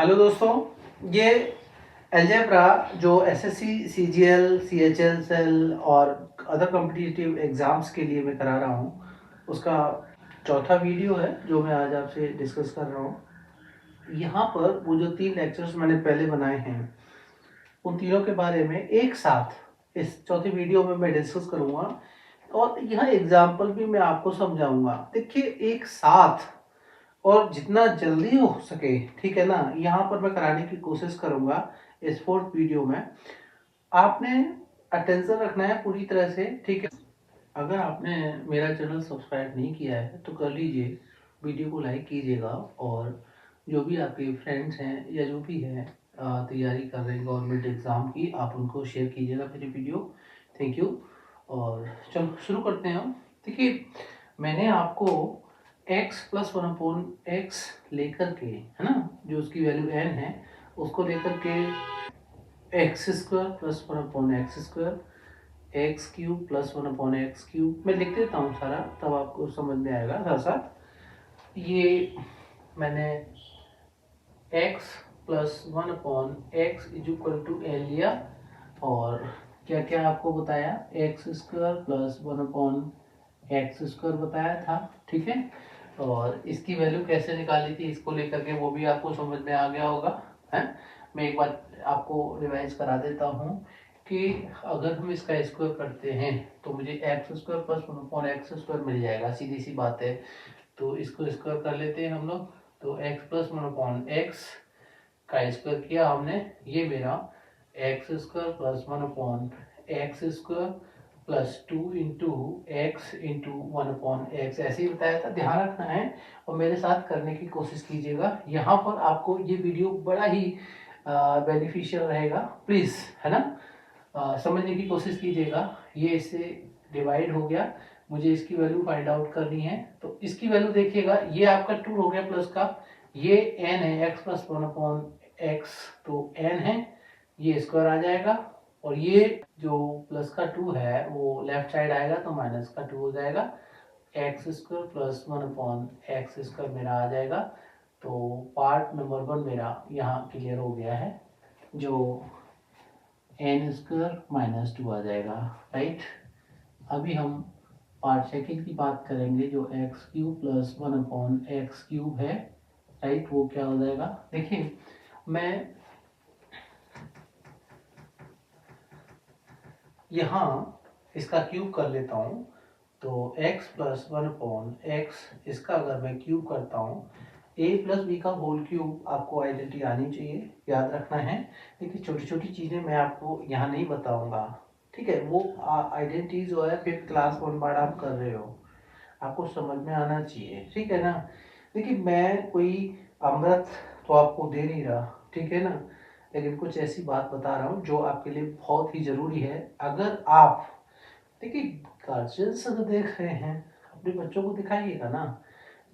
Hello दोस्तों, ये algebra जो एसएससी, सीजीएल, सीएचएल सेल और अदर कॉम्पिटिटिव एग्ज़ाम्स के लिए मैं करा रहा हूँ, उसका चौथा वीडियो है जो मैं आज आपसे डिस्कस कर रहा हूँ। यहाँ पर वो जो 3 लेक्चर्स मैंने पहले बनाए हैं, उन तीनों के बारे में एक साथ इस चौथे वीडियो में मैं डिस्कस करूँगा और यहाँ एग्जाम्पल भी मैं आपको समझाऊँगा। देखिए, एक साथ और जितना जल्दी हो सके, ठीक है ना, यहाँ पर मैं कराने की कोशिश करूंगा इस फोर्थ वीडियो में। आपने अटेंशन रखना है पूरी तरह से, ठीक है। अगर आपने मेरा चैनल सब्सक्राइब नहीं किया है तो कर लीजिए, वीडियो को लाइक कीजिएगा और जो भी आपके फ्रेंड्स हैं या जो भी हैं तैयारी कर रहे हैं गवर्नमेंट एग्ज़ाम की, आप उनको शेयर कीजिएगा मेरी वीडियो। Thank you. और चलो शुरू करते हैं हम। देखिए, मैंने आपको x plus one upon x लेकर के, है ना, जो उसकी वैल्यू n है, उसको लेकर के x square plus one upon x square, x cube plus one upon x cube, मैं लिख देता हूँ सारा, तब आपको समझ में आएगा साथ साथ। ये मैंने x plus one upon x is equal to n लिया और क्या क्या आपको बताया, x square plus one upon x square बताया था, ठीक है। और इसकी वैल्यू कैसे निकाली थी इसको लेकर के वो भी आपको समझ में आ गया होगा, है। मैं एक बार आपको रिवाइज करा देता हूँ कि अगर हम इसका स्क्वायर करते हैं तो मुझे x square plus one upon x square मिल जाएगा, सीधी सी बात है। तो इसको स्क्वायर कर लेते हैं हम लोग। तो x plus one upon x का स्क्वायर किया हमने, ये मेरा x square plus one upon x square plus two into x into one upon x, ऐसे ही बताया था, ध्यान रखना है और मेरे साथ करने की कोशिश कीजिएगा। यहाँ पर आपको ये वीडियो बड़ा ही बेनिफिशियल रहेगा, प्लीज़, है ना। समझने की कोशिश कीजिएगा। ये इससे डिवाइड हो गया, मुझे इसकी वैल्यू फाइंड आउट करनी है। तो इसकी वैल्यू देखिएगा, ये आपका 2 हो गया प्लस का, ये n है, x plus one upon x, तो n है, ये स्क्वायर आ जाएगा। और ये जो प्लस का 2 है वो लेफ्ट साइड आएगा तो माइनस का 2 हो जाएगा। X square plus one upon x square मेरा आ जाएगा। तो पार्ट नंबर 1 मेरा यहाँ क्लियर हो गया है, जो एन स्क्वायर माइनस 2 आ जाएगा, राइट। अभी हम पार्ट सेकंड की बात करेंगे, जो x cube plus one upon x cube है, राइट। वो क्या हो जाएगा, देखिए मैं यहाँ इसका क्यूब कर लेता हूँ। तो x plus one upon x, इसका अगर मैं क्यूब करता हूँ, a प्लस बी का होल क्यूब, आपको आइडेंटिटी आनी चाहिए, याद रखना है। देखिए, छोटी छोटी चीज़ें मैं आपको यहाँ नहीं बताऊँगा, ठीक है। वो आइडेंटिटी जो है 5th क्लास 1 बार आप कर रहे हो, आपको समझ में आना चाहिए, ठीक है ना। देखिए, मैं कोई अमृत तो आपको दे नहीं रहा, ठीक है ना, लेकिन कुछ ऐसी बात बता रहा हूँ जो आपके लिए बहुत ही ज़रूरी है। अगर आप, देखिए, गार्जियंस अगर देख रहे हैं, अपने बच्चों को दिखाइएगा ना।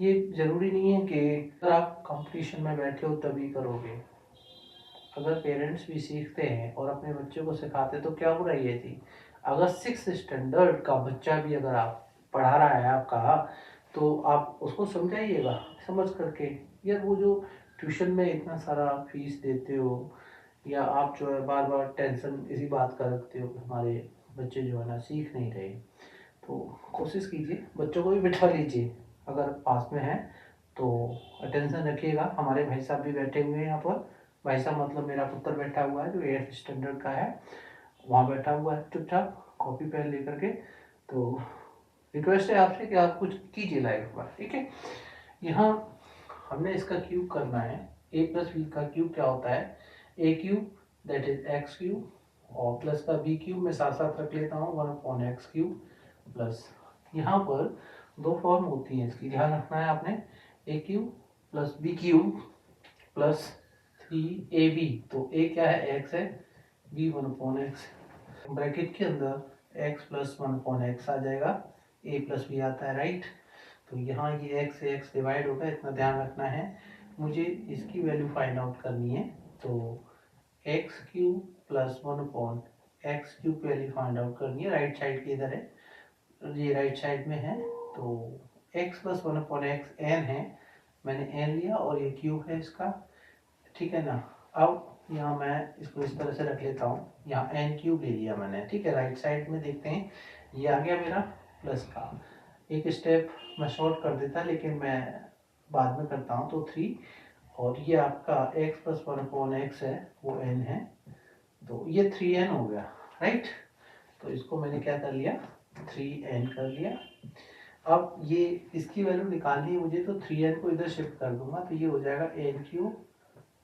ये ज़रूरी नहीं है कि अगर आप कंपटीशन में बैठे हो तभी करोगे। अगर पेरेंट्स भी सीखते हैं और अपने बच्चों को सिखाते तो क्या बुराई है थी। अगर 6th स्टैंडर्ड का बच्चा भी अगर आप पढ़ा रहा है आपका, तो आप उसको समझाइएगा समझ करके। यार, वो जो ट्यूशन में इतना सारा फीस देते हो, या आप जो है बार बार टेंशन इसी बात का रखते हो कि हमारे बच्चे जो है ना सीख नहीं रहे, तो कोशिश कीजिए बच्चों को भी बिठा लीजिए। अगर पास में है तो अटेंशन रखिएगा। हमारे भाई साहब भी बैठे हुए हैं यहाँ पर। भाई साहब मतलब मेरा पुत्र बैठा हुआ है जो 8th स्टैंडर्ड का है, वहाँ बैठा हुआ है चुपचाप कॉपी पेन लेकर के। तो रिक्वेस्ट है आपसे कि आप कुछ कीजिए लाइफ में, ठीक है। यहाँ हमने इसका क्यूब करना है। a प्लस बी का क्यूब क्या होता है, a cube that is x cube, और प्लस का b क्यूब मैं साथ साथ रख लेता हूँ, 1 अपॉन एक्स क्यूब प्लस, यहाँ पर दो फॉर्म होती हैं इसकी, ध्यान रखना है आपने, a cube plus b cube plus 3ab। तो a क्या है, x है, b 1 अपॉन एक्स, ब्रैकेट के अंदर x प्लस 1 अपॉन एक्स आ जाएगा, a प्लस b आता है, राइट। तो यहाँ ये x से x डिवाइड होगा, इतना ध्यान रखना है। मुझे इसकी वैल्यू फाइंड आउट करनी है, तो x cube plus 1 upon x cube की वैल्यू फाइंड आउट करनी है। राइट साइड की इधर है, ये राइट साइड में है। तो x plus one upon x n है, मैंने एन लिया और ये क्यूब है इसका, ठीक है ना। अब यहाँ मैं इसको इस तरह से रख लेता हूँ, यहाँ एन क्यूब ले लिया मैंने, ठीक है। राइट साइड में देखते हैं, ये आ गया मेरा प्लस का। एक स्टेप मैं शॉर्ट कर देता, लेकिन मैं बाद में करता हूँ। तो 3, और ये आपका x प्लस 1/x है, वो n है, तो ये 3n हो गया, राइट। तो इसको मैंने क्या कर लिया, 3n कर लिया। अब ये इसकी वैल्यू निकालनी है मुझे, तो 3n को इधर शिफ्ट कर दूंगा, तो ये हो जाएगा n cube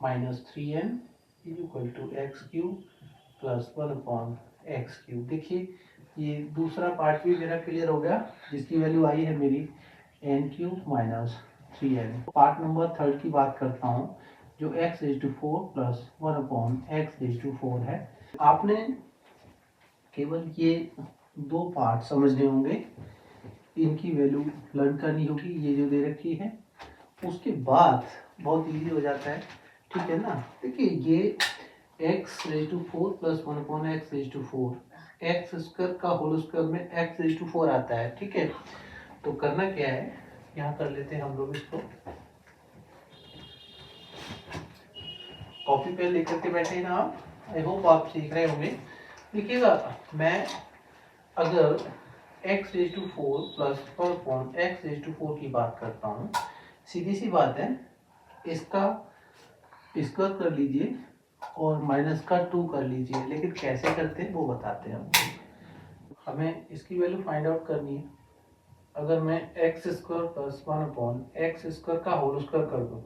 minus 3n is equal to x cube plus 1/x cube. देखिए ये दूसरा पार्ट भी मेरा क्लियर हो गया, जिसकी वैल्यू आई है मेरी n cube minus 3n। Part number 3 की बात करता हूँ, जो x⁴ प्लस 1/x⁴ है। आपने केवल ये 2 पार्ट समझने होंगे, इनकी वैल्यू लर्न करनी होगी, ये जो दे रखी है। उसके बाद बहुत इजी हो जाता है, ठीक है ना। देखिए ये x⁴ plus 1/x⁴, x square का होल स्क्वायर में x⁴ आता है, ठीक है। तो करना क्या है, यहाँ कर लेते हैं हम लोग इसको, कॉपी पेन लेकर के बैठे ना आप, आई होप आप सीख रहे होंगे। देखिएगा, मैं अगर x⁴ प्लस 1/x⁴ की बात करता हूँ, सीधी सी बात है, इसका स्क्वायर कर लीजिए और माइनस का 2 कर लीजिए, लेकिन कैसे करते हैं वो बताते हैं हमको। हमें इसकी वैल्यू फाइंड आउट करनी है। अगर मैं x² प्लस 1/x² का होल स्क्वायर कर दूं,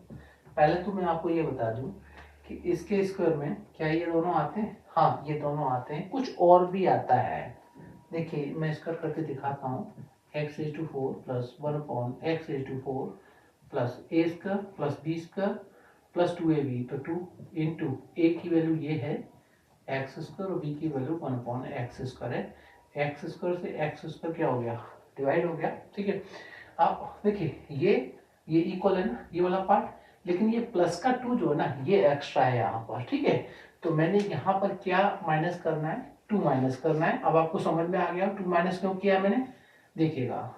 पहले तो मैं आपको ये बता दूं कि इसके स्क्वायर में क्या ये दोनों आते हैं, हाँ ये दोनों आते हैं, कुछ और भी आता है। देखिए मैं इसका करके दिखाता हूँ, x⁴ plus 1/x⁴ plus a² plus b² plus 2ab, तो 2 इंटू a की वैल्यू ये है x² और b की वैल्यू 1/x² है। x² से x² क्या हो गया, डिवाइड हो गया, ठीक है। अब देखिए ये इक्वल है ना, ये वाला पार्ट, लेकिन ये प्लस का 2 जो है ना, ये एक्स्ट्रा है यहाँ पर, ठीक है। तो मैंने यहाँ पर क्या माइनस करना है, 2 माइनस करना है। अब आपको समझ में आ गया 2 माइनस क्यों किया मैंने। देखिएगा,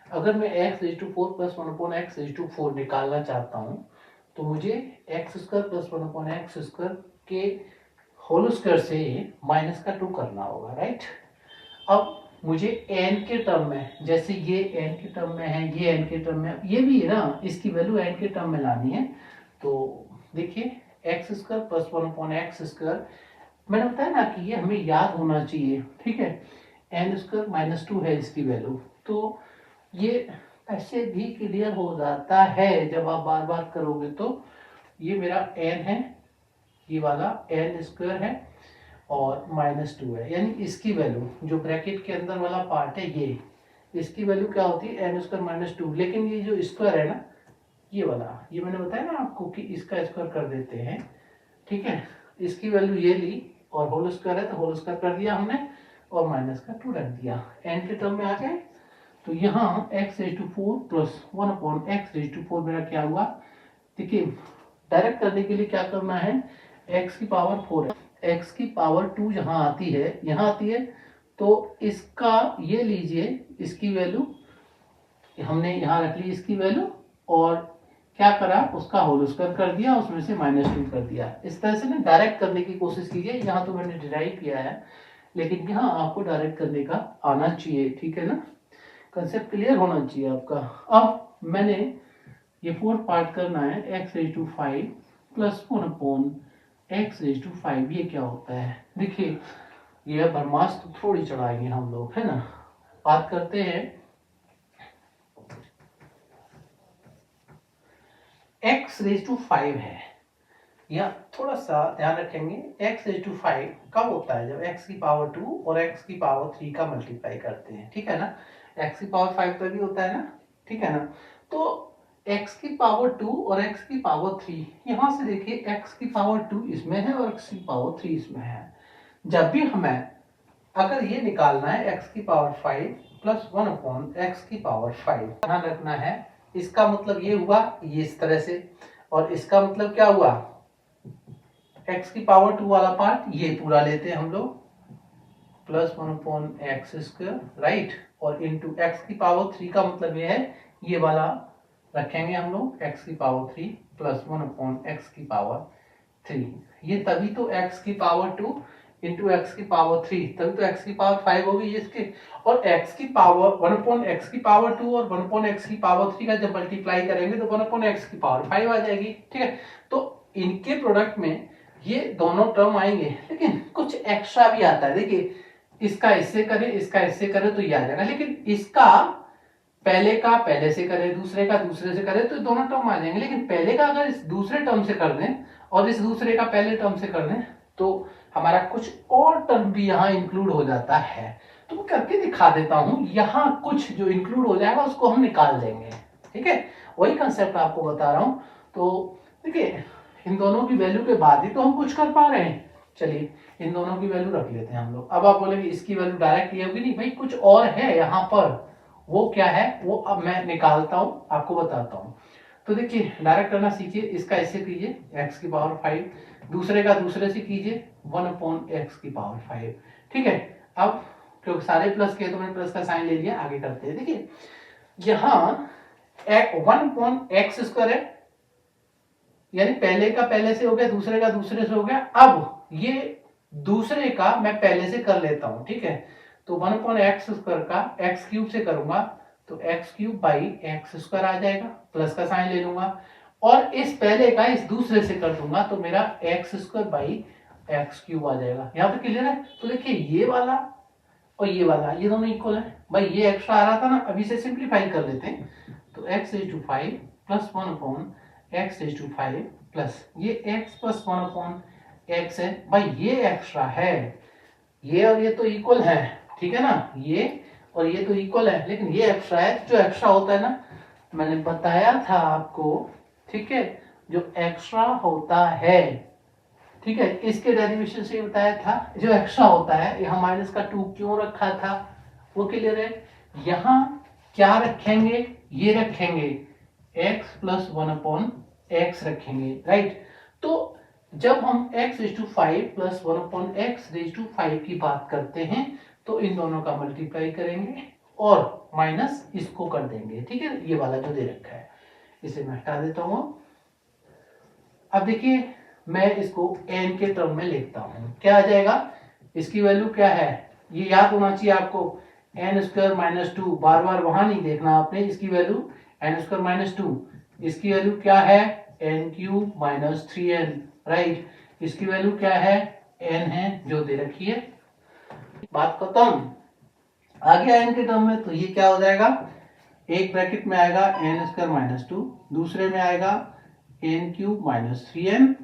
अगर मैं x⁴ प्लस 1/x⁴ निकालना चाहता हूँ, तो मुझे x² प्लस 1/x² के होल स्क्वायर से माइनस का 2 करना होगा, राइट। अब मुझे n के टर्म में, जैसे ये n के टर्म में है, ये n के टर्म में, ये भी है ना, इसकी वैल्यू n के टर्म में लानी है। तो देखिए x² प्लस 1/x², मैंने बताया ना कि ये हमें याद होना चाहिए, ठीक है। n² माइनस 2 है इसकी वैल्यू, तो ये ऐसे भी क्लियर हो जाता है जब आप बार बार करोगे। तो ये मेरा n है, ये वाला n² है और माइनस 2 है, यानी इसकी वैल्यू जो ब्रैकेट के अंदर वाला पार्ट है, ये इसकी वैल्यू क्या होती है, n² माइनस 2। लेकिन ये जो स्क्वायर है ना, ये वाला, ये मैंने बताया ना आपको कि इसका स्क्वायर कर देते हैं, ठीक है। इसकी वैल्यू ये ली और होल स्क्वायर है तो होल स्क्वायर कर दिया हमने और माइनस का 2 रख दिया, n के टर्म में आ गए। तो यहाँ x⁴ प्लस 1/x⁴ मेरा क्या हुआ, देखिए डायरेक्ट करने के लिए क्या करना है, x की पावर 4 है, x की पावर 2 जहाँ आती है, यहाँ आती है, तो इसका ये लीजिए, इसकी वैल्यू हमने यहाँ रख ली, इसकी वैल्यू, और क्या करा, उसका होल स्क्वायर कर दिया, उसमें से -2 कर दिया। इस तरह से ना डायरेक्ट करने की कोशिश कीजिए। यहाँ तो मैंने डिराइव किया है, लेकिन यहाँ आपको डायरेक्ट करने का आना चाहिए, ठीक है ना, कंसेप्ट क्लियर होना चाहिए आपका। अब मैंने ये 4 पार्ट करना है, x⁵ प्लस 1/x⁵, ये क्या होता है। देखिए ये बरमास तो थोड़ी चढ़ाएंगे हम लोग, है ना। बात करते हैं x⁵ है, या थोड़ा सा ध्यान रखेंगे, x⁵ कब होता है, जब x की पावर 2 और x की पावर 3 का मल्टीप्लाई करते हैं, ठीक है ना। x की पावर 5 का भी होता है ना, ठीक है ना। तो x की पावर 2 और x की पावर 3, यहाँ से देखिए x की पावर 2 इसमें है और x की पावर 3 इसमें है। जब भी हमें अगर ये निकालना है x की पावर 5 प्लस 1/x की पावर 5, ध्यान रखना है, इसका मतलब ये हुआ ये इस तरह से, और इसका मतलब क्या हुआ, x की पावर 2 वाला पार्ट ये पूरा लेते हैं हम लोग, प्लस 1/x², राइट, और इंटू x की पावर 3 का मतलब ये है, ये वाला रखेंगे हम लोग x की पावर 3, प्लस 1 अपॉन एक्स की पावर 3। ये तभी तो x की पावर 2 इंटू एक्स की पावर 3, तभी तो x की पावर 5 होगी ये इसके। और x की पावर 1 अपॉन एक्स की पावर 2 और 1 अपॉन एक्स की पावर 3 का जब मल्टीप्लाई करेंगे तो 1 अपॉन एक्स की पावर 5 आ जाएगी। ठीक है, तो इनके प्रोडक्ट में ये दोनों टर्म आएंगे, लेकिन कुछ एक्स्ट्रा भी आता है। देखिए, इसका इससे करें, इसका इससे करें तो ये आ जाएगा, लेकिन इसका पहले का पहले से करें, दूसरे का दूसरे से करें तो दोनों टर्म आ जाएंगे। लेकिन पहले का अगर इस दूसरे टर्म से कर दें और इस दूसरे का पहले टर्म से कर दें तो हमारा कुछ और टर्म भी यहाँ इंक्लूड हो जाता है। तो मैं करके दिखा देता हूं, यहाँ कुछ जो इंक्लूड हो जाएगा उसको हम निकाल देंगे। ठीक है, वही कंसेप्ट आपको बता रहा हूं। तो देखिए, इन दोनों की वैल्यू के बाद ही तो हम कुछ कर पा रहे हैं। चलिए, इन दोनों की वैल्यू रख लेते हैं हम लोग। अब आप बोलेंगे इसकी वैल्यू डायरेक्ट ये होगी, नहीं भाई, कुछ और है यहाँ पर। वो क्या है वो अब मैं निकालता हूं, आपको बताता हूं। तो देखिए, डायरेक्ट करना सीखिए। इसका ऐसे कीजिए x की पावर 5, दूसरे का दूसरे से कीजिए 1 अपॉन एक्स की पावर 5। ठीक है, अब क्योंकि सारे प्लस के तो मैंने प्लस का साइन ले लिया, आगे करते हैं। देखिए, यहाँ 1 अपॉन एक्स स्क्वायर है, यानी पहले का पहले से हो गया, दूसरे का दूसरे से हो गया। अब ये दूसरे का मैं पहले से कर लेता हूं। ठीक है, तो 1 अपॉन एक्स स्क्वायर का एक्स क्यूब से करूंगा तो x cube by x square आ जाएगा, प्लस का साइन ले लूंगा। और इस पहले का इस दूसरे से कर दूंगा तो मेरा x square by x cube आ जाएगा। यहाँ पे क्लियर है? तो देखिए, ये वाला और ये वाला ये दोनों इक्वल है भाई। ये एक्स्ट्रा आ रहा था ना, अभी से सिंप्लीफाई कर लेते हैं। तो x is to 5 plus 1 upon x is to 5 plus ये x प्लस 1 अपॉन एक्स है भाई। ये एक्स्ट्रा है, ये और ये तो इक्वल है। ठीक है ना, ये और ये तो इक्वल है, लेकिन ये एक्स्ट्रा है। जो एक्स्ट्रा होता है ना, मैंने बताया था आपको। ठीक है, जो एक्स्ट्रा होता है, ठीक है, इसके डेरिवेशन से बताया था, जो एक्स्ट्रा होता है, यहाँ माइनस का 2 क्यों रखा था वो क्लियर है। यहाँ क्या रखेंगे, ये रखेंगे x प्लस 1 अपॉन एक्स रखेंगे, राइट। तो जब हम x is to 5 plus 1 upon x is to 5 की बात करते हैं तो इन दोनों का मल्टीप्लाई करेंगे और माइनस इसको कर देंगे। ठीक है, ये वाला जो दे रखा है इसे मैं हटा देता हूं। अब देखिए, मैं इसको n के टर्म में लिखता हूं, क्या आ जाएगा, इसकी वैल्यू क्या है ये याद होना चाहिए आपको। एन स्क्वायर माइनस 2, बार बार वहां नहीं देखना आपने। इसकी वैल्यू एन स्क्वायर माइनस 2, इसकी वैल्यू क्या है n cube minus 3n, right. इसकी वैल्यू क्या है n है जो दे रखी है। बात खत्म। आ गया n के टर्म में, तो ये क्या हो जाएगा, एक ब्रैकेट में आएगा एन स्क्वायर माइनस 2, दूसरे में आएगा एन क्यूब माइनस 3n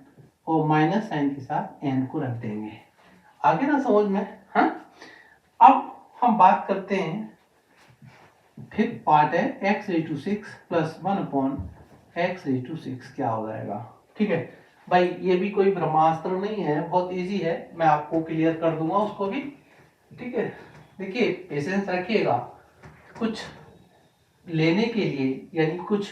और माइनस साइन के साथ n को रख देंगे। आगे ना समझ में? हाँ, अब हम बात करते हैं, फिफ्थ पार्ट है x raise to 6 plus 1 upon x raise to 6 क्या हो जाएगा। ठीक है भाई, ये भी कोई ब्रह्मास्त्र नहीं है, बहुत इजी है, मैं आपको क्लियर कर दूंगा उसको भी। ठीक है, देखिए, पेशेंस रखिएगा। कुछ लेने के लिए, यानी कुछ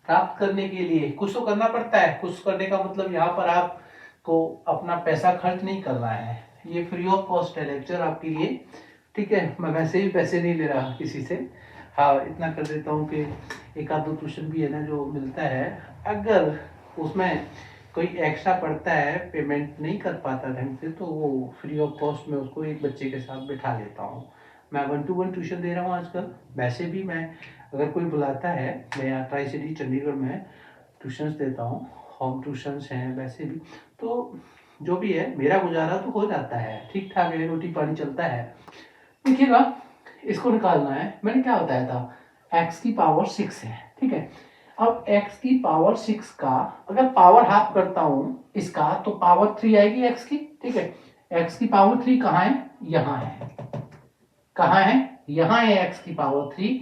प्राप्त करने के लिए कुछ तो करना पड़ता है। कुछ करने का मतलब यहाँ पर आपको अपना पैसा खर्च नहीं करना है, ये फ्री ऑफ कॉस्ट है लेक्चर आपके लिए। ठीक है, मैं वैसे भी पैसे नहीं ले रहा किसी से। हाँ, इतना कर देता हूँ कि एक आध दो ट्यूशन भी है ना जो मिलता है, अगर उसमें कोई एक्स्ट्रा पड़ता है, पेमेंट नहीं कर पाता ढंग से, तो वो फ्री ऑफ कॉस्ट में उसको एक बच्चे के साथ बैठा लेता हूँ। मैं 1 to 1 ट्यूशन दे रहा हूँ आजकल। वैसे भी मैं, अगर कोई बुलाता है, मैं यहाँ ट्राई सिटी चंडीगढ़ में ट्यूशन्स देता हूँ, होम ट्यूशन्स हैं वैसे भी। तो जो भी है, मेरा गुजारा तो हो जाता है, ठीक ठाक है, रोटी पानी चलता है। देखिएगा, इसको निकालना है। मैंने क्या बताया था, x की पावर 6 है। ठीक है, अब x की पावर 6 का अगर पावर हाफ करता हूं इसका, तो पावर 3 आएगी x की। ठीक है, x की पावर 3 कहाँ है, यहाँ है। कहाँ है, यहाँ है x की पावर 3।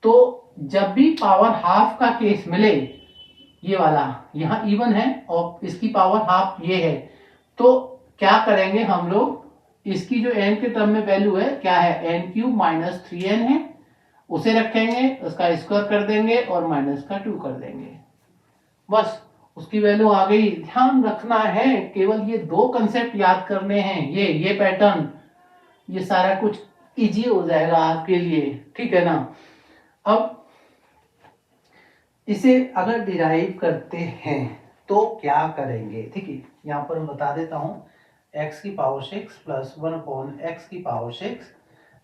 तो जब भी पावर हाफ का केस मिले, ये वाला यहाँ इवन है और इसकी पावर हाफ ये है, तो क्या करेंगे हम लोग, इसकी जो n के टर्म में वैल्यू है क्या है, एन क्यूब माइनस 3n है, उसे रखेंगे, उसका स्क्वायर कर देंगे और माइनस का 2 कर देंगे, बस उसकी वैल्यू आ गई। ध्यान रखना है, केवल ये दो कंसेप्ट याद करने हैं, ये पैटर्न, ये सारा कुछ इजी हो जाएगा आपके लिए। ठीक है ना। अब इसे अगर डिराइव करते हैं तो क्या करेंगे, ठीक है। यहाँ पर मैं बता देता हूँ, x की पावर 6 प्लस 1 अपॉन एक्स की पावर 6,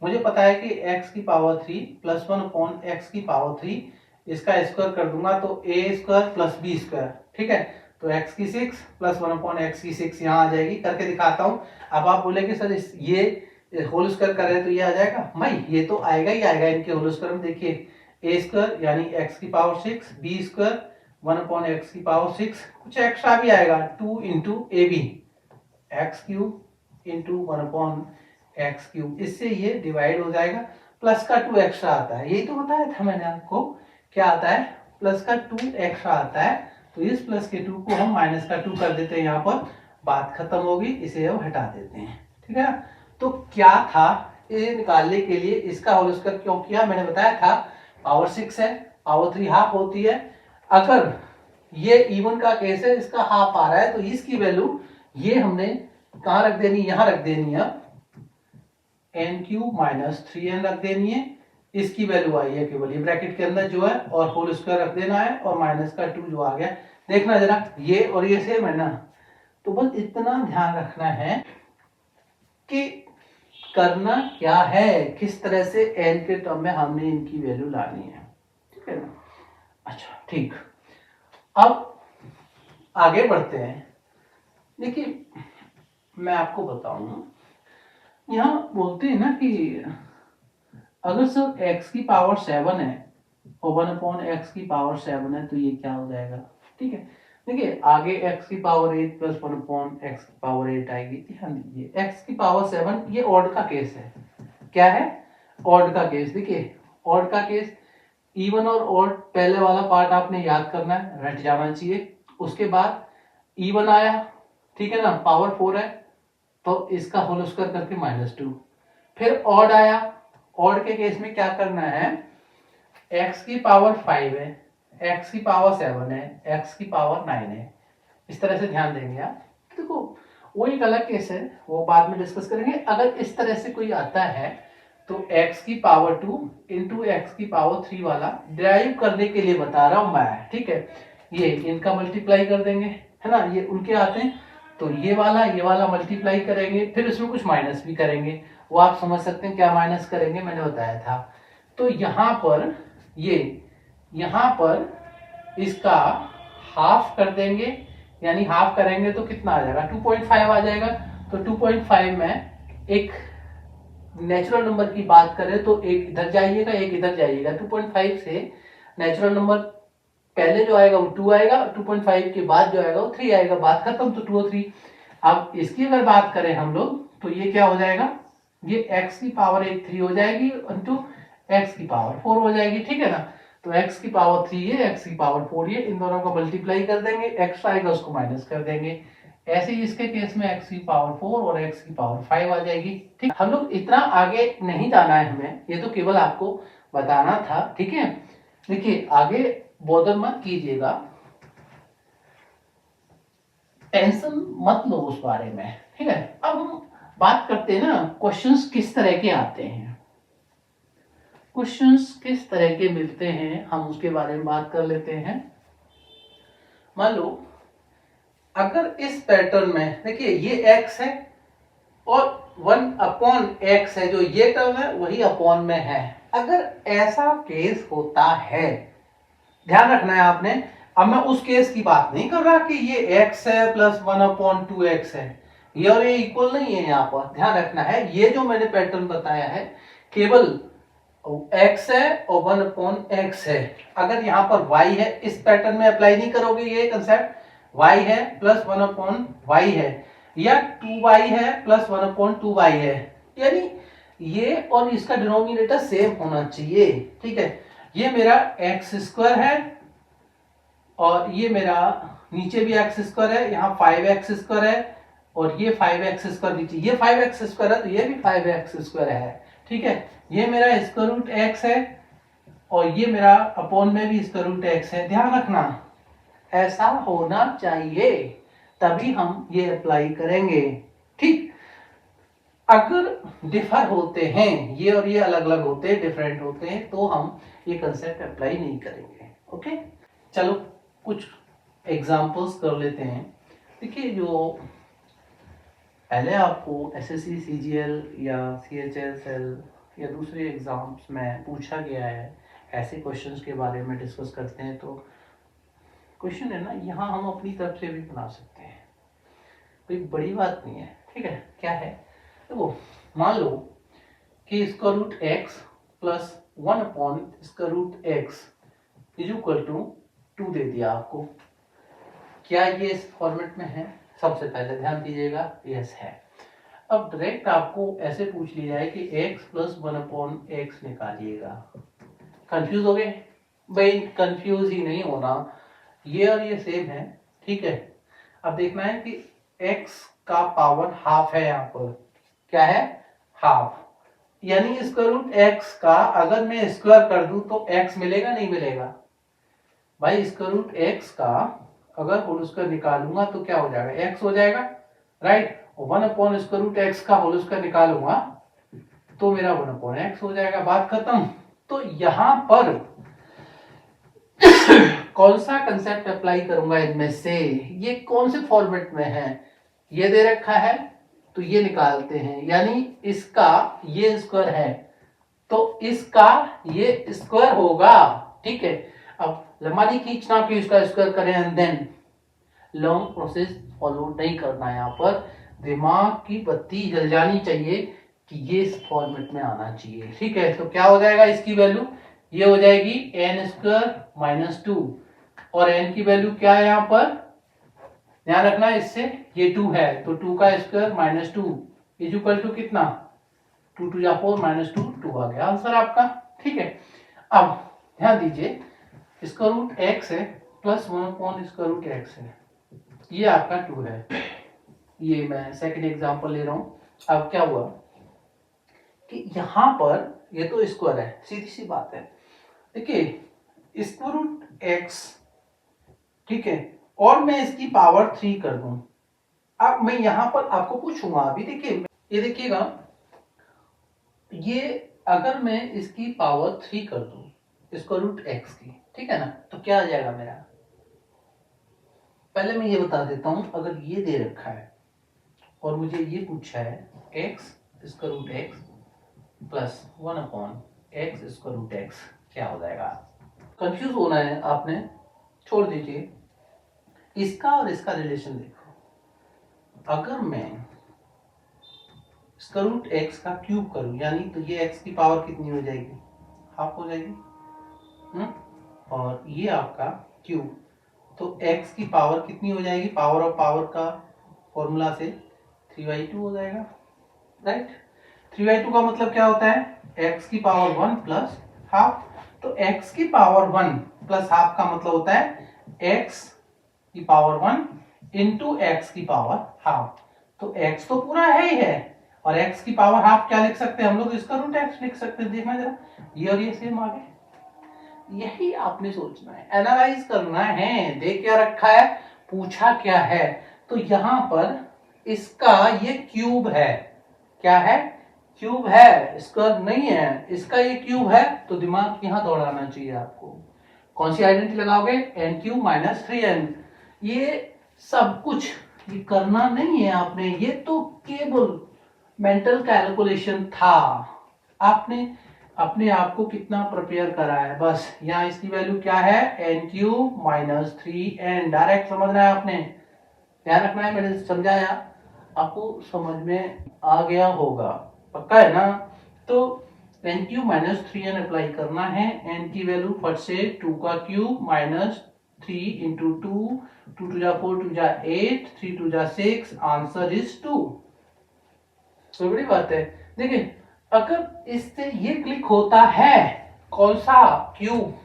मुझे पता है कि x की पावर 3 प्लस 1 अपॉन एक्स की पावर 3, इसका स्क्वायर कर दूंगा तो a square plus b square, ठीक है। तो x की 6 प्लस 1 अपॉन एक्स की 6 यहाँ आ जाएगी, करके दिखाता हूँ। अब आप बोलेंगे सर ये होल स्क्वायर कर रहे हैं तो ये आ जाएगा, भाई ये तो आएगा ही आएगा इनके होल स्क्वायर में। देखिए ए स्क्वायर यानी एक्स की power 6, B square 1 upon x की पावर 6, कुछ एक्स्ट्रा भी आएगा 2 into A B, x cube into 1 upon x cube, इससे ये डिवाइड हो जाएगा। प्लस का 2 एक्स्ट्रा आता है, यही तो बताया था मैंने आपको, क्या आता है, प्लस का 2 एक्स्ट्रा आता है। तो इस प्लस के 2 को हम माइनस का 2 कर देते हैं, यहाँ पर बात खत्म होगी, इसे हम हटा देते हैं, ठीक है ना। तो क्या था, ये निकालने के लिए इसका होल स्क्वायर क्यों किया, मैंने बताया था पावर 6 है, पावर 3 हाफ होती है। अगर ये इवन का केस है, इसका हाफ आ रहा है, तो इसकी वैल्यू ये हमने कहां रख देनी, यहां रख देनी है, एन क्यूब माइनस 3n रख देनी है। इसकी वैल्यू आई है केवल ये ब्रैकेट के अंदर जो है, और होल स्क्वायर रख देना है, और माइनस का 2 जो आ गया, देखना जरा ये और ये सेम है ना। तो बस इतना ध्यान रखना है कि करना क्या है, किस तरह से n के टर्म में हमने इनकी वैल्यू लानी है, ठीक है ना। अच्छा ठीक, अब आगे बढ़ते हैं। देखिए मैं आपको बताऊं, यहाँ बोलते हैं ना कि अगर सर x की पावर 7 है और 1 अपॉन एक्स की पावर 7 है तो ये क्या हो जाएगा, ठीक है। देखिए आगे x की पावर 8 प्लस 1 अपॉन एक्स की पावर 8 आएगी। ध्यान दीजिए x की पावर 7 ये ऑड का केस है, क्या है, ऑड का केस। देखिए ऑड का केस, इवन और ऑड पहले वाला पार्ट आपने याद करना है, रट जाना चाहिए। उसके बाद इवन आया, ठीक है ना, पावर 4 है तो इसका होल स्क्वायर करके -2। फिर ऑड आया, ऑड के केस में क्या करना है, x की पावर 5 है, x की पावर 7 है, x की पावर 9 है, इस तरह से ध्यान देंगे आप। देखो वो एक अलग केस है, वो बाद में डिस्कस करेंगे। अगर इस तरह से कोई आता है तो x की पावर 2 इंटू एक्स की पावर 3 वाला डिराइव करने के लिए बता रहा हूं मैं, ठीक है। ये इनका मल्टीप्लाई कर देंगे, है ना, ये उनके आते हैं, तो ये वाला मल्टीप्लाई करेंगे, फिर इसमें कुछ माइनस भी करेंगे, वो आप समझ सकते हैं क्या माइनस करेंगे, मैंने बताया था। तो यहाँ पर ये, यहाँ पर इसका हाफ कर देंगे, यानी हाफ करेंगे तो कितना आ जाएगा, 2.5 आ जाएगा। तो 2.5 में एक नेचुरल नंबर की बात करें तो एक इधर जाइएगा, एक इधर जाइएगा। 2.5 से नेचुरल नंबर पहले जो आएगा वो 2 आएगा, 2.5 के बाद जो आएगा वो 3 आएगा, बात खत्म। तो 2 और 3। अब इसकी अगर बात करें हम लोग तो ये क्या हो जाएगा, ये x की पावर 1 3 हो जाएगी इंटू x की पावर 4 हो जाएगी, ठीक है ना। तो x की पावर 3 ये, x की पावर 4 ये, इन दोनों को मल्टीप्लाई कर देंगे, एक्स्ट्रा आएगा उसको माइनस कर देंगे। ऐसे ही इसके केस में x की पावर 4 और x की पावर 5 आ जाएगी, ठीक। हम लोग इतना आगे नहीं जाना है हमें, ये तो केवल आपको बताना था, ठीक है। देखिए आगे बॉदर मत कीजिएगा, टेंशन मत लो उस बारे में, ठीक है। अब हम बात करते हैं ना क्वेश्चंस किस तरह के आते हैं, क्वेश्चंस किस तरह के मिलते हैं, हम उसके बारे में बात कर लेते हैं। मान लो अगर इस पैटर्न में, देखिए ये x है और 1 अपॉन x है, जो ये टर्म है वही अपॉन में है। अगर ऐसा केस होता है, ध्यान रखना है आपने, अब मैं उस केस की बात नहीं कर रहा कि ये x है प्लस 1 अपॉन 2x है, ये और ये इक्वल नहीं है। यहाँ पर ध्यान रखना है, ये जो मैंने पैटर्न बताया है केवल x है और 1 अपॉन x है। अगर यहाँ पर y है, इस पैटर्न में अप्लाई नहीं करोगे ये कंसेप्ट, y है प्लस 1 अपॉन y है, या 2y है प्लस 1 अपॉन 2y है, यानी ये और इसका डिनोमिनेटर सेम होना चाहिए, ठीक है। ये मेरा एक्स स्क्वायर है और ये मेरा नीचे भी एक्स स्क्वायर है, यहाँ 5x स्क्वायर है, और ये 5x स्क्वायर नीचे, ये 5x स्क्वायर है तो ये भी 5x स्क्वायर है, ठीक है। ये मेरा स्क्वायर रूट x है और ये मेरा अपॉन में भी स्क्वायर रूट x है। ध्यान रखना ऐसा होना चाहिए, तभी हम ये अप्लाई करेंगे, ठीक। अगर डिफर होते हैं, ये और ये अलग अलग होते हैं, डिफरेंट होते हैं, तो हम ये कंसेप्ट अप्लाई नहीं करेंगे, ओके। चलो कुछ एग्जाम्पल्स कर लेते हैं। देखिए, जो पहले आपको एसएससी सीजीएल या सीएचएल सेल या दूसरे एग्जाम्स में पूछा गया है, ऐसे क्वेश्चंस के बारे में डिस्कस करते हैं। तो क्वेश्चन है ना, यहाँ हम अपनी तरफ से भी बना सकते हैं, कोई बड़ी बात नहीं है। ठीक है, क्या है तो मान लो कि square root x plus 1 upon square root x is equal to 2 दे दिया आपको। क्या ये इस फॉर्मेट में है? सबसे पहले ध्यान दीजिएगा, यस है। अब डायरेक्ट आपको ऐसे पूछ लिया है कि x प्लस 1 अपॉन एक्स निकालिएगा। कंफ्यूज हो गए भाई? कंफ्यूज ही नहीं होना, ये और ये सेम है। ठीक है, अब देखना है कि x का पावर हाफ है, यहाँ पर क्या है? हाफ, यानी स्क्वायर रूट एक्स का अगर मैं स्क्वायर कर दूं तो x मिलेगा नहीं मिलेगा? भाई स्क्वायर रूट एक्स का अगर होल स्क्वायर निकालूंगा तो क्या हो जाएगा? x हो जाएगा, right. 1 upon square root x का होल स्क्वायर निकालूंगा तो मेरा 1 अपॉन एक्स हो जाएगा, बात खत्म। तो यहां पर कौन सा कंसेप्ट अप्लाई करूंगा इनमें से? ये कौन से फॉर्मेट में है? ये दे रखा है तो ये निकालते हैं, यानी इसका ये स्क्वायर है तो इसका ये स्क्वायर होगा। ठीक है, अब लंबा नहीं खींचना कि इसका स्क्वायर करें and then long process follow नहीं करना है। यहाँ पर दिमाग की बत्ती जल जानी चाहिए कि ये इस फॉर्मेट में आना चाहिए। ठीक है, तो क्या हो जाएगा इसकी वैल्यू? ये हो जाएगी एन स्क्वायर माइनस 2, और एन की वैल्यू क्या है यहाँ पर? ध्यान रखना इससे, ये 2 है तो 2 का square minus 2 is equal to कितना? 2 2 या 4 माइनस 2, 2 आ गया आंसर आपका। ठीक है, अब ध्यान दीजिए, स्क्वायर रूट एक्स है plus 1 upon square root x है, ये आपका 2 है। ये मैं सेकंड एग्जांपल ले रहा हूं। अब क्या हुआ कि यहां पर ये तो स्क्वायर है, सीधी सी बात है। देखिए स्क्वायर रूट एक्स, ठीक है, और मैं इसकी पावर 3 कर दूं। अब मैं यहां पर आपको पूछूंगा, अभी देखिए, ये देखिएगा, ये अगर मैं इसकी पावर 3 कर दूं स्क्वायर रूट एक्स की, ठीक है ना, तो क्या आ जाएगा मेरा? पहले मैं ये बता देता हूं, अगर ये दे रखा है और मुझे ये पूछा है x square root x plus 1 upon x square root x, क्या हो जाएगा? कंफ्यूज होना है आपने, छोड़ दीजिए। इसका और इसका रिलेशन देखो, अगर मैं स्क्वायर रूट एक्स का क्यूब करूं, यानी तो ये एक्स की पावर कितनी हो जाएगी? हाफ हो जाएगी। और ये आपका क्यूब, तो x की पावर कितनी हो जाएगी? पावर ऑफ पावर का फॉर्मूला से 3/2 हो जाएगा, राइट। 3/2 का मतलब क्या होता है? x की पावर 1 प्लस हाफ। तो x की पावर 1 प्लस हाफ का मतलब होता है x की पावर 1 इंटू एक्स की पावर हाफ। तो x तो पूरा है ही है, और x की पावर हाफ क्या लिख सकते हैं हम लोग? इसका रूट x लिख सकते हैं। देखना जरा, ये और ये सेम आ गए। यही आपने सोचना है, एनालाइज करना है, देख क्या रखा है, पूछा क्या है। तो यहां पर इसका ये क्यूब है, क्या है? क्यूब है, स्क्वायर नहीं है। इसका ये क्यूब है तो दिमाग यहां दौड़ाना चाहिए आपको। कौन सी आइडेंटिटी लगाओगे? N cube minus 3n। ये सब कुछ ये करना नहीं है आपने, ये तो केवल मेंटल कैलकुलेशन था। आपने अपने आप को कितना प्रिपेयर करा है, बस। यहाँ इसकी वैल्यू क्या है? N cube minus 3n। Direct समझना है आपने, ध्यान रखना है, मैंने समझाया, आपको समझ में आ गया होगा, पक्का है ना? तो N cube minus 3n apply करना है। एन की वैल्यू फट से 2 का क्यूब माइनस 3 इंटू 2, 2 2 जा 4, 2 जा 8, 3 2 जा 6, आंसर इज 2। तो बड़ी बात है। देखिए, अगर इससे ये क्लिक होता है, कौन सा? क्यूब,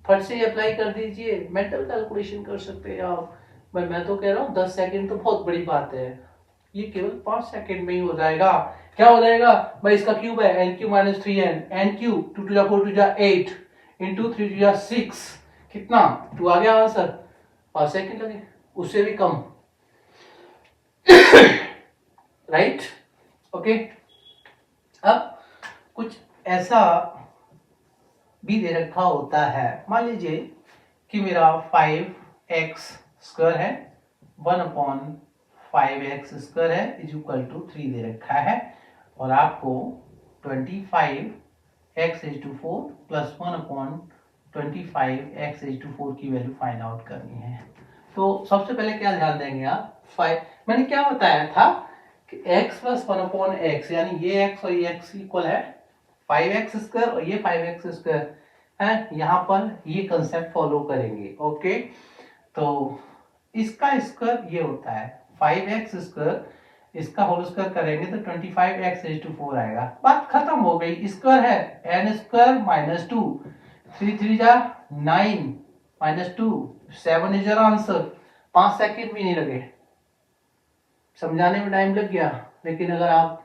फट से अप्लाई कर दीजिए, मेंटल कैलकुलेशन कर सकते हैं आप। मैं तो कह रहा हूँ 10 सेकंड तो बहुत बड़ी बात है, ये केवल 5 सेकंड में ही हो जाएगा। क्या हो जाएगा भाई? इसका क्यूब है n cube minus 3n, n cube 2 2 जा 4, 2 जा 8 इंटू 3 2 जा 6, कितना? 2 आ गया आंसर। 5 सेकंड लगे, उससे भी कम, राइट। ओके, अब कुछ ऐसा भी दे रखा होता है, मान लीजिए कि मेरा 5x स्क्वायर है 1/5x स्क्वायर है इज इक्वल टू 3 दे रखा है, और आपको 25x/4 प्लस 1/25x/4 की वैल्यू फाइंड आउट करनी है। तो सबसे पहले क्या ध्यान देंगे आप, 5 मैंने क्या बताया था कि x प्लस 1/x यानी ये x और ये x इक्वल है 5x स्क्वायर और ये 5x स्क्वायर है, यहाँ पर ये कंसेप्ट फॉलो करेंगे। ओके, तो इसका स्क्वायर ये होता है 5x स्क्वायर, इसका होल स्क्वायर करेंगे तो 25x/4 आएगा, बात खत्म हो गई। स्क्वायर है n स्क्वायर माइनस 2, 3 3 जा 9 minus 2 7 is your answer. 5 second भी नहीं लगे, समझाने में टाइम लग गया, लेकिन अगर आप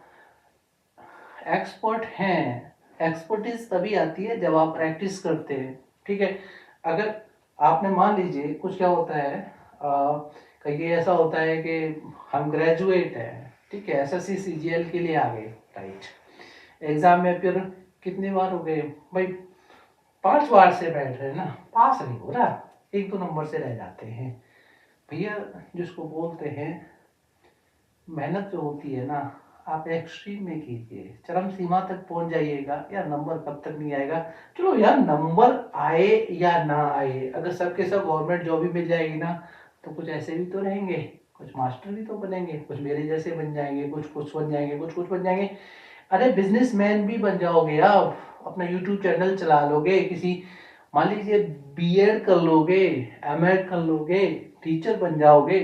एक्सपर्ट हैं, एक्सपर्टीज तभी आती है जब आप प्रैक्टिस करते हैं। ठीक है, अगर आपने मान लीजिए कुछ क्या होता है, कहीं ऐसा होता है कि हम ग्रेजुएट हैं, ठीक है, एसएससी सीजीएल के लिए आ गए, राइट, एग्जाम में फिर कितनी बार हो गए भाई, 5 बार से बैठ रहे हैं ना, पास नहीं हो रहा, 1-2 नंबर से रह जाते हैं भैया। जिसको बोलते हैं मेहनत जो होती है ना, आप एक्सट्रीम में कीजिए, चरम सीमा तक पहुंच जाइएगा, यार नंबर कब तक नहीं आएगा। चलो यार नंबर आए या ना आए, अगर सबके सब गवर्नमेंट जॉब भी मिल जाएगी ना, तो कुछ ऐसे भी तो रहेंगे, कुछ मास्टर भी तो बनेंगे, कुछ मेरे जैसे बन जाएंगे, कुछ बन जाएंगे, कुछ बन जाएंगे। अरे बिजनेसमैन भी बन जाओगे आप, अपना यूट्यूब चैनल चला लोगे, किसी मान लीजिए बीएड कर लोगे, एमएड कर लोगे, टीचर बन जाओगे।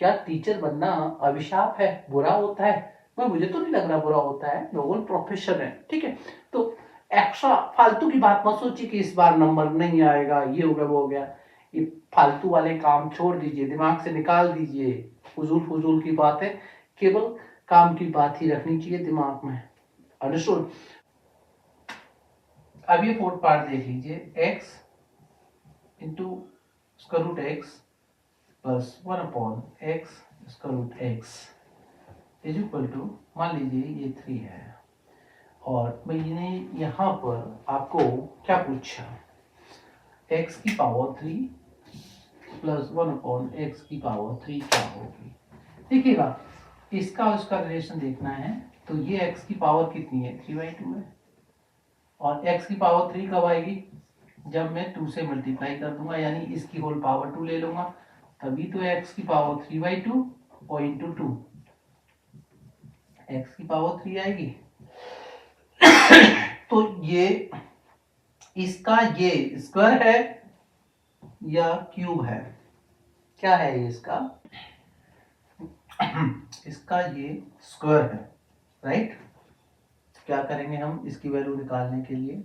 क्या टीचर बनना अभिशाप है, बुरा होता है? मुझे तो नहीं लग रहा बुरा होता है, नोबल प्रोफेशन है। ठीक है, तो एक्स्ट्रा फालतू की बात मत सोचिए कि इस बार नंबर नहीं आएगा, ये हो गया वो हो गया, ये फालतू वाले काम छोड़ दीजिए, दिमाग से निकाल दीजिए, फजूल की बात है, केवल काम की बात ही रखनी चाहिए दिमाग में। अंडरस्टूड? अब ये फोर्थ पार्ट देख लीजिए, x into square root x plus 1/x square root x is equal to, मान लीजिए ये 3 है, और मैंने यहाँ पर आपको क्या पूछा, x की पावर 3 प्लस 1/x की पावर 3 क्या होगी। देखिएगा, इसका उसका रिलेशन देखना है, तो ये x की पावर कितनी है, 3/2 है, और x की पावर 3 कब आएगी, जब मैं 2 से मल्टीप्लाई कर दूंगा, यानी इसकी होल पावर 2 ले लूंगा, तभी तो x की पावर 3/2 और इंटू 2 x की पावर 3 आएगी। तो ये इसका ये स्क्वायर है या क्यूब है, क्या है ये इसका इसका ये स्क्वायर है, राइट। क्या करेंगे हम इसकी वैल्यू निकालने के लिए,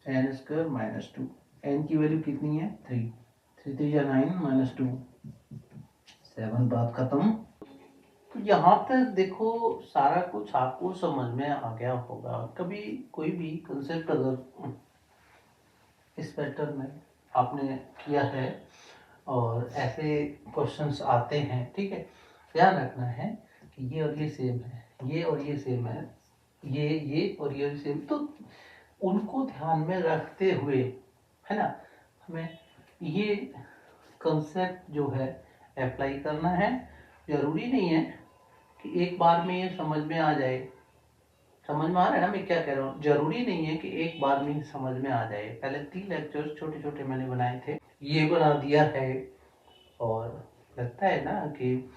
n स्क्वायर माइनस 2, n की वैल्यू कितनी है 3, 3 3 9 माइनस 2 7, बात खत्म। तो यहाँ तक देखो सारा कुछ आपको समझ में आ गया होगा। कभी कोई भी कंसेप्ट अगर इस पैटर्न में आपने किया है और ऐसे क्वेश्चंस आते हैं, ठीक है, ध्यान रखना है कि ये और ये सेम है, ये और ये सेम है, ये और ये सेम, तो उनको ध्यान में रखते हुए, है ना, हमें ये कंसेप्ट जो है अप्लाई करना है। जरूरी नहीं है कि एक बार में ये समझ में आ जाए, समझ में आ रहा है ना मैं क्या कह रहा हूँ, जरूरी नहीं है कि एक बार में समझ में आ जाए। पहले 3 लेक्चर्स छोटे छोटे मैंने बनाए थे, ये बना दिया है, और लगता है ना कि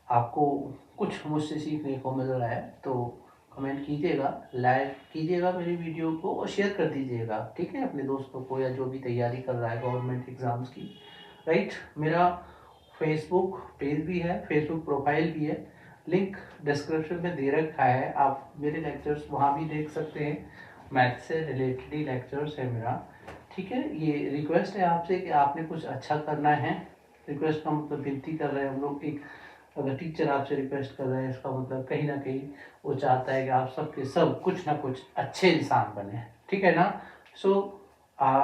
आपको कुछ मुझसे सीखने को मिल रहा है, तो कमेंट कीजिएगा, लाइक कीजिएगा मेरी वीडियो को, और शेयर कर दीजिएगा, ठीक है, अपने दोस्तों को या जो भी तैयारी कर रहा है गवर्नमेंट एग्जाम्स की, राइट। मेरा फेसबुक पेज भी है, फेसबुक प्रोफाइल भी है, लिंक डिस्क्रिप्शन में दे रखा है, आप मेरे लेक्चर्स वहाँ भी देख सकते हैं, मैथ से रिलेटेड ही लेक्चर्स है मेरा, ठीक है। ये रिक्वेस्ट है आपसे कि आपने कुछ अच्छा करना है, रिक्वेस्ट का मतलब विनती कर रहे हैं हम लोग, एक अगर टीचर आपसे रिक्वेस्ट कर रहे हैं, इसका मतलब कहीं ना कहीं वो चाहता है कि आप सबके सब कुछ ना कुछ अच्छे इंसान बने, ठीक है ना। सो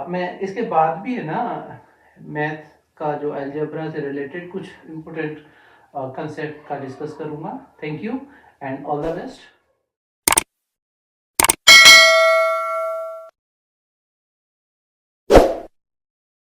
मैं इसके बाद भी है ना मैथ का जो अलजेब्रा से रिलेटेड कुछ इम्पोर्टेंट कंसेप्ट का डिस्कस करूँगा। Thank you and all the best.